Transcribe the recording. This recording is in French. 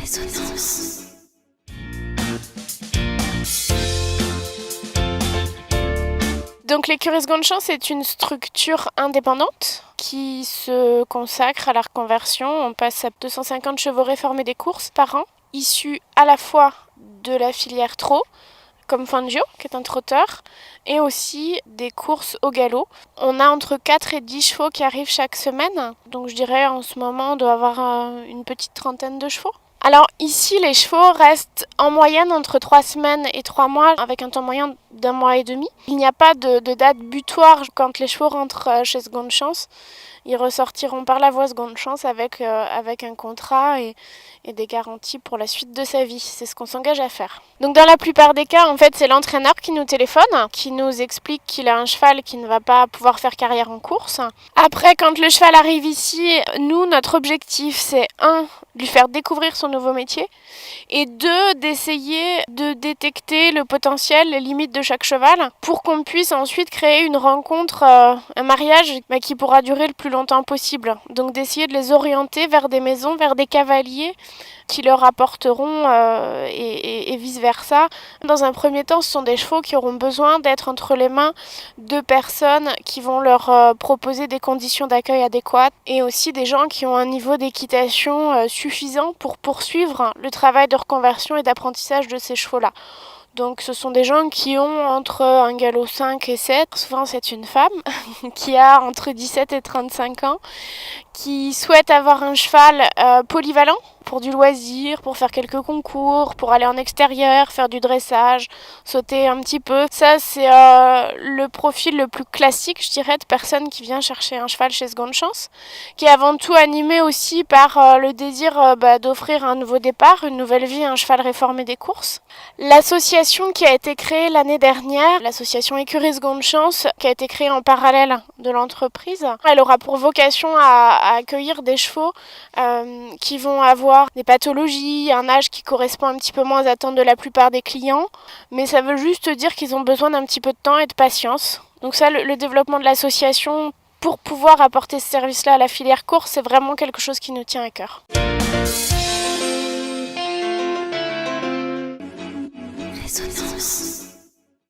Résonance. Donc l'écurie Seconde Chance est une structure indépendante qui se consacre à la reconversion. On passe à 250 chevaux réformés des courses par an, issus à la fois de la filière trot, comme Fangio, qui est un trotteur, et aussi des courses au galop. On a entre 4 et 10 chevaux qui arrivent chaque semaine. Donc je dirais en ce moment on doit avoir une petite trentaine de chevaux. Alors ici, les chevaux restent en moyenne entre 3 semaines et 3 mois, avec un temps moyen d'1 mois et demi. Il n'y a pas de date butoir quand les chevaux rentrent chez Seconde Chance. Ils ressortiront par la voie Seconde Chance avec un contrat et des garanties pour la suite de sa vie. C'est ce qu'on s'engage à faire. Donc dans la plupart des cas, en fait, c'est l'entraîneur qui nous téléphone, qui nous explique qu'il a un cheval qui ne va pas pouvoir faire carrière en course. Après, quand le cheval arrive ici, nous, notre objectif, c'est 1, lui faire découvrir son nouveau métier, et 2, d'essayer de détecter le potentiel, les limites de chaque cheval, pour qu'on puisse ensuite créer une rencontre, un mariage qui pourra durer le plus longtemps possible. Donc d'essayer de les orienter vers des maisons, vers des cavaliers qui leur apporteront et vice-versa. Dans un premier temps, ce sont des chevaux qui auront besoin d'être entre les mains de personnes qui vont leur proposer des conditions d'accueil adéquates et aussi des gens qui ont un niveau d'équitation suffisant pour poursuivre le travail de reconversion et d'apprentissage de ces chevaux-là. Donc ce sont des gens qui ont entre un galop 5 et 7, souvent c'est une femme, qui a entre 17 et 35 ans, qui souhaite avoir un cheval polyvalent pour du loisir, pour faire quelques concours, pour aller en extérieur, faire du dressage, sauter un petit peu. Ça, c'est le profil le plus classique, je dirais, de personne qui vient chercher un cheval chez Seconde Chance, qui est avant tout animé aussi par le désir d'offrir un nouveau départ, une nouvelle vie à un cheval réformé des courses. L'association qui a été créée l'année dernière, l'association Écurie Seconde Chance, qui a été créée en parallèle de l'entreprise, elle aura pour vocation à accueillir des chevaux qui vont avoir des pathologies, un âge qui correspond un petit peu moins aux attentes de la plupart des clients, mais ça veut juste dire qu'ils ont besoin d'un petit peu de temps et de patience. Donc ça, le développement de l'association pour pouvoir apporter ce service-là à la filière course, c'est vraiment quelque chose qui nous tient à cœur.